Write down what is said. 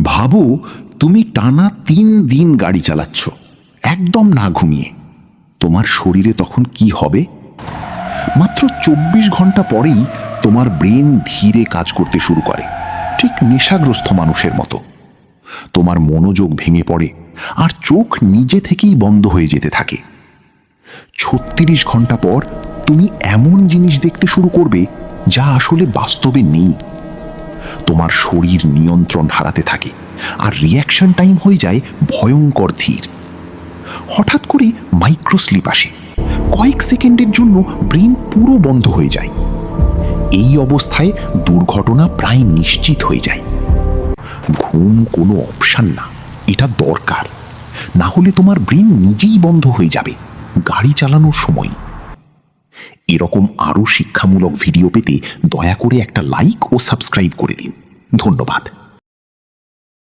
ভাবো তুমি টানা 3 দিন গাড়ি চালাচ্ছ একদম না ঘুমিয়ে। তোমার শরীরে তখন কি হবে? মাত্র 24 ঘন্টা পরেই তোমার ব্রেন ধীরে কাজ করতে শুরু করে, ঠিক নেশাগ্রস্ত মানুষের মতো। তোমার মনোযোগ ভেঙে পড়ে আর চোখ নিজে থেকেই বন্ধ হয়ে যেতে থাকে। 36 ঘন্টা পর তুমি এমন জিনিস দেখতে শুরু করবে যা আসলে বাস্তবে নেই। তোমার শরীর নিয়ন্ত্রণ হারাতে থাকে আর রিঅ্যাকশন টাইম হয়ে যায় ভয়ঙ্কর ধীর। হঠাৎ করে মাইক্রোস্লিপ আসে, কয়েক সেকেন্ডের জন্য ব্রেন পুরো বন্ধ হয়ে যায়। এই অবস্থায় দুর্ঘটনা প্রায় নিশ্চিত হয়ে যায়। ঘুম কোনো অপশন না, এটা দরকার। না হলে তোমার ব্রেন নিজেই বন্ধ হয়ে যাবে গাড়ি চালানোর সময়। এরকম আরও শিক্ষামূলক ভিডিও পেতে দয়া করে একটা লাইক ও সাবস্ক্রাইব করে দিন। ধন্যবাদ।